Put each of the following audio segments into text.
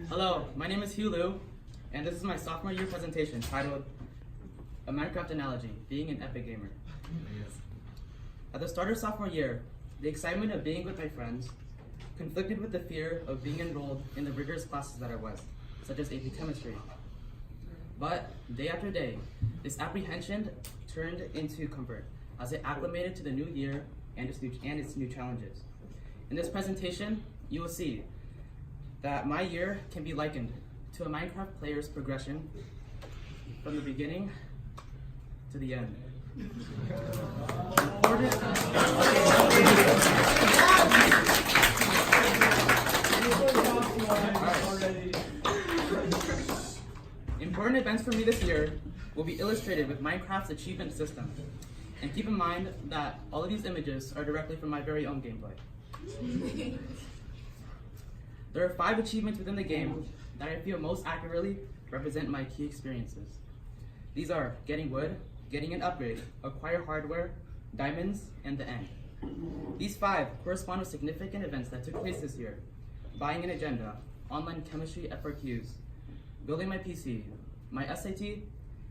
Hello, my name is Hugh Liu, and this is my sophomore year presentation titled A Minecraft Analogy, Being an Epic Gamer. At the start of sophomore year, the excitement of being with my friends conflicted with the fear of being enrolled in the rigorous classes that I was, such as AP Chemistry. But day after day, this apprehension turned into comfort as I acclimated to the new year and its new challenges. In this presentation, you will see that my year can be likened to a Minecraft player's progression from the beginning to the end. Important events for me this year will be illustrated with Minecraft's achievement system. And keep in mind that all of these images are directly from my very own gameplay. There are 5 achievements within the game that I feel most accurately represent my key experiences. These are getting wood, getting an upgrade, acquire hardware, diamonds, and the end. These 5 correspond with significant events that took place this year: buying an agenda, online chemistry FRQs, building my PC, my SAT,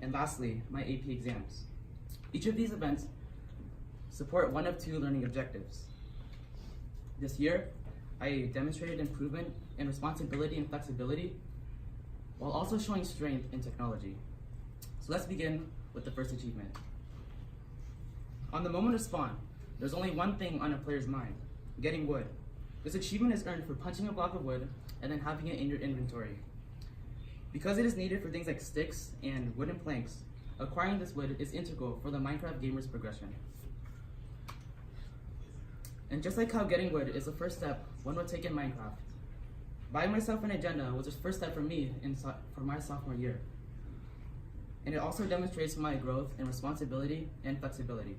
and lastly, my AP exams. Each of these events support one of 2 learning objectives. This year, I demonstrated improvement in responsibility and flexibility, while also showing strength in technology. So let's begin with the first achievement. On the moment of spawn, there's only one thing on a player's mind: getting wood. This achievement is earned for punching a block of wood and then having it in your inventory. Because it is needed for things like sticks and wooden planks, acquiring this wood is integral for the Minecraft gamer's progression. And just like how getting wood is the first step one would take in Minecraft, buying myself an agenda was the first step for me for my sophomore year. And it also demonstrates my growth in responsibility and flexibility.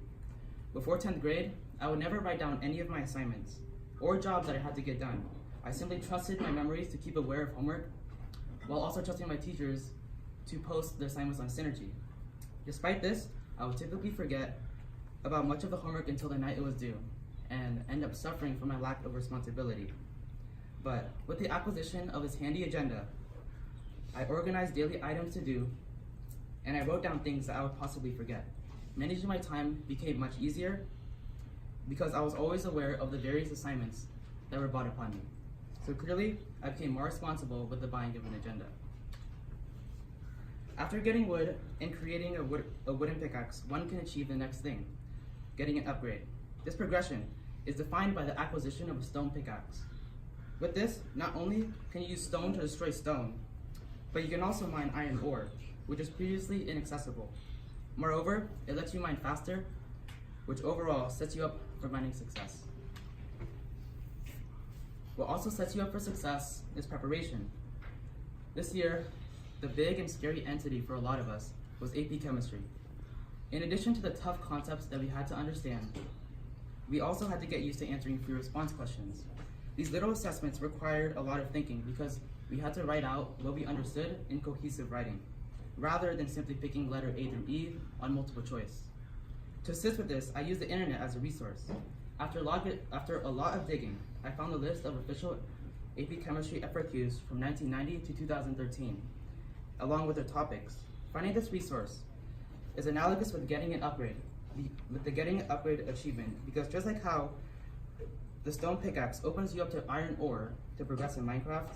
Before 10th grade, I would never write down any of my assignments or jobs that I had to get done. I simply trusted my memories to keep aware of homework, while also trusting my teachers to post their assignments on Synergy. Despite this, I would typically forget about much of the homework until the night it was due, and end up suffering from my lack of responsibility. But with the acquisition of this handy agenda, I organized daily items to do, and I wrote down things that I would possibly forget. Managing my time became much easier because I was always aware of the various assignments that were brought upon me. So clearly, I became more responsible with the buying of an agenda. After getting wood and creating a wooden pickaxe, one can achieve the next thing: getting an upgrade. This progression is defined by the acquisition of a stone pickaxe. With this, not only can you use stone to destroy stone, but you can also mine iron ore, which is previously inaccessible. Moreover, it lets you mine faster, which overall sets you up for mining success. What also sets you up for success is preparation. This year, the big and scary entity for a lot of us was AP Chemistry. In addition to the tough concepts that we had to understand, we also had to get used to answering free response questions. These little assessments required a lot of thinking because we had to write out what we understood in cohesive writing, rather than simply picking letter A through E on multiple choice. To assist with this, I used the internet as a resource. After a lot of digging, I found a list of official AP Chemistry FRQs from 1990 to 2013, along with their topics. Finding this resource is analogous with getting an upgrade, with the getting an upgrade achievement, because just like how the stone pickaxe opens you up to iron ore to progress in Minecraft,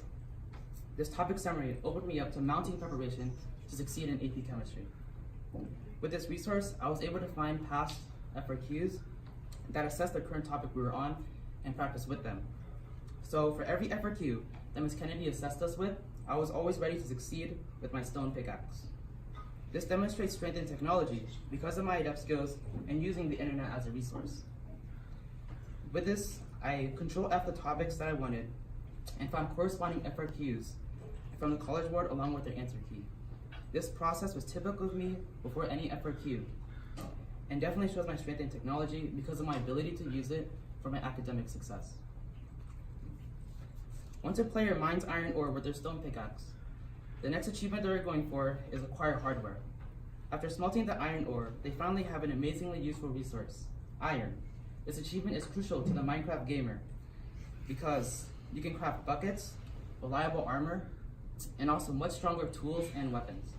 this topic summary opened me up to mounting preparation to succeed in AP Chemistry. With this resource, I was able to find past FRQs that assess the current topic we were on and practice with them. So for every FRQ that Ms. Kennedy assessed us with, I was always ready to succeed with my stone pickaxe. This demonstrates strength in technology because of my adept skills and using the internet as a resource. With this, I Control-F the topics that I wanted and found corresponding FRQs from the College Board along with their answer key. This process was typical of me before any FRQ, and definitely shows my strength in technology because of my ability to use it for my academic success. Once a player mines iron ore with their stone pickaxe, the next achievement they're going for is acquire hardware. After smelting the iron ore, they finally have an amazingly useful resource, iron. This achievement is crucial to the Minecraft gamer because you can craft buckets, reliable armor, and also much stronger tools and weapons.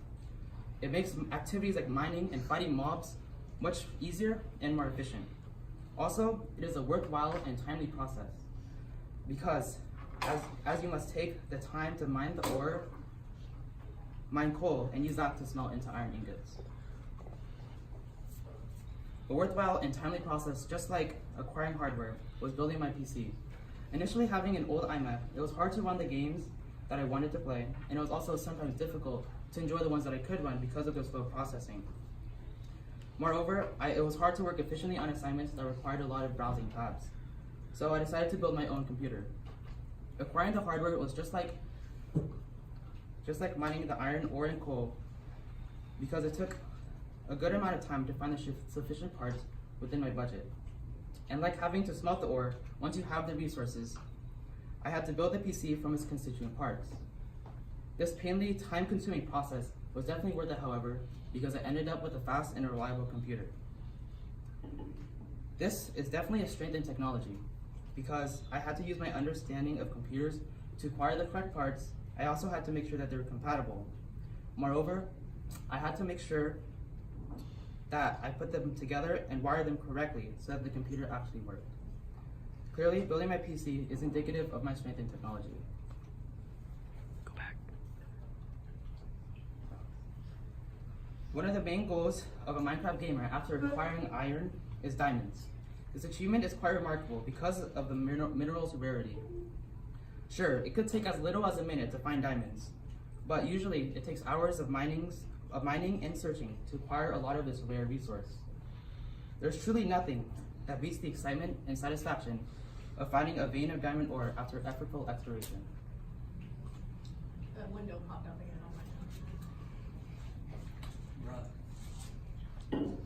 It makes activities like mining and fighting mobs much easier and more efficient. Also, it is a worthwhile and timely process because as you must take the time to mine the ore, mine coal, and use that to smelt into iron ingots. A worthwhile and timely process, just like acquiring hardware, was building my PC. Initially having an old iMac, it was hard to run the games that I wanted to play, and it was also sometimes difficult to enjoy the ones that I could run because of their slow processing. Moreover, it was hard to work efficiently on assignments that required a lot of browsing tabs. So I decided to build my own computer. Acquiring the hardware was just like mining the iron ore and coal, because it took a good amount of time to find the sufficient parts within my budget. And like having to smelt the ore, once you have the resources, I had to build the PC from its constituent parts. This painfully time-consuming process was definitely worth it, however, because I ended up with a fast and reliable computer. This is definitely a strength in technology, because I had to use my understanding of computers to acquire the correct parts. I also had to make sure that they were compatible. Moreover, I had to make sure that I put them together and wired them correctly so that the computer actually worked. Clearly, building my PC is indicative of my strength in technology. Go back. One of the main goals of a Minecraft gamer after acquiring iron is diamonds. This achievement is quite remarkable because of the mineral's rarity. Sure, it could take as little as a minute to find diamonds, but usually it takes hours of mining and searching to acquire a lot of this rare resource. There's truly nothing that beats the excitement and satisfaction of finding a vein of diamond ore after effortful exploration. A window popped up again on my phone.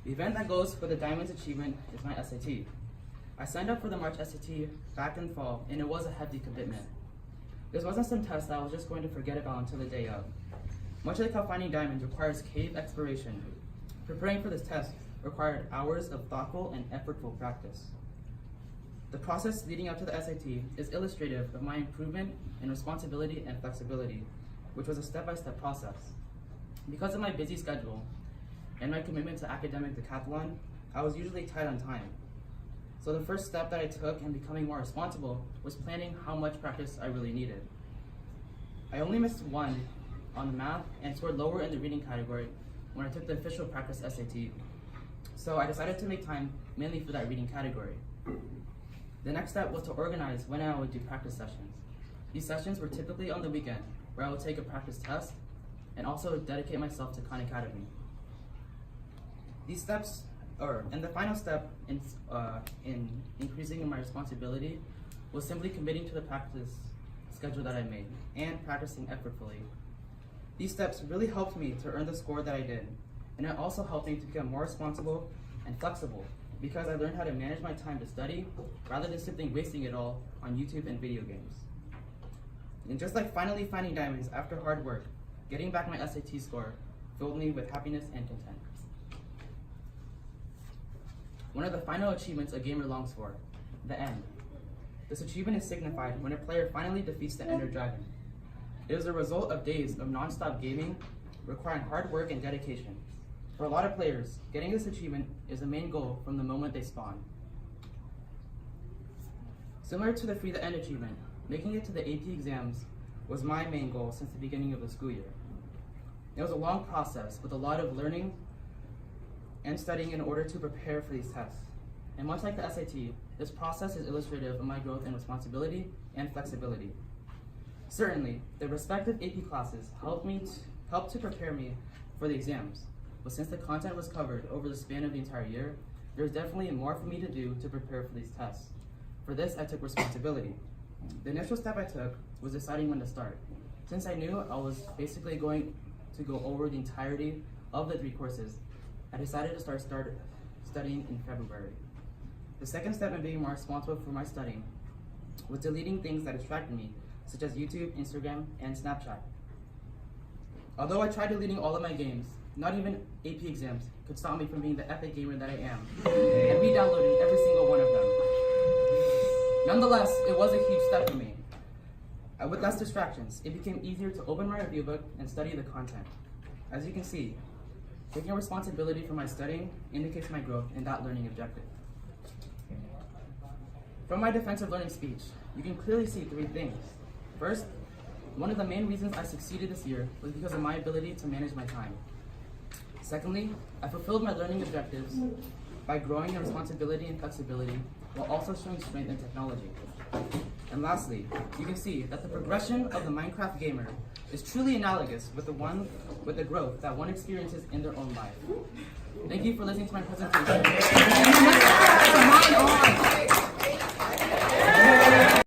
The event that goes for the Diamonds achievement is my SAT. I signed up for the March SAT back in fall, and it was a heavy commitment. This wasn't some test that I was just going to forget about until the day of. Much like how finding diamonds requires cave exploration, preparing for this test required hours of thoughtful and effortful practice. The process leading up to the SAT is illustrative of my improvement in responsibility and flexibility, which was a step-by-step process. Because of my busy schedule and my commitment to academic decathlon, I was usually tight on time. So the first step that I took in becoming more responsible was planning how much practice I really needed. I only missed one on the math and scored lower in the reading category when I took the official practice SAT. So I decided to make time mainly for that reading category. The next step was to organize when I would do practice sessions. These sessions were typically on the weekend, where I would take a practice test and also dedicate myself to Khan Academy. These steps, and the final step in increasing my responsibility was simply committing to the practice schedule that I made and practicing effortfully. These steps really helped me to earn the score that I did, and it also helped me to become more responsible and flexible because I learned how to manage my time to study rather than simply wasting it all on YouTube and video games. And just like finally finding diamonds after hard work, getting back my SAT score filled me with happiness and content. One of the final achievements a gamer longs for, the end. This achievement is signified when a player finally defeats the Ender Dragon. It is a result of days of non-stop gaming, requiring hard work and dedication. For a lot of players, getting this achievement is the main goal from the moment they spawn. Similar to the Free the End achievement, making it to the AP exams was my main goal since the beginning of the school year. It was a long process with a lot of learning and studying in order to prepare for these tests. And much like the SAT, this process is illustrative of my growth in responsibility and flexibility. Certainly, the respective AP classes helped to prepare me for the exams, but since the content was covered over the span of the entire year, there was definitely more for me to do to prepare for these tests. For this, I took responsibility. The initial step I took was deciding when to start. Since I knew I was basically going to go over the entirety of the 3 courses, I decided to start studying in February. The second step in being more responsible for my studying was deleting things that distracted me, such as YouTube, Instagram, and Snapchat. Although I tried deleting all of my games, not even AP exams could stop me from being the epic gamer that I am, and re-downloading every single one of them. Nonetheless, it was a huge step for me. With less distractions, it became easier to open my review book and study the content. As you can see, taking responsibility for my studying indicates my growth in that learning objective. From my defensive learning speech, you can clearly see three things. First, one of the main reasons I succeeded this year was because of my ability to manage my time. Secondly, I fulfilled my learning objectives by growing in responsibility and flexibility while also showing strength in technology. And lastly, you can see that the progression of the Minecraft gamer is truly analogous with the growth that one experiences in their own life. Thank you for listening to my presentation.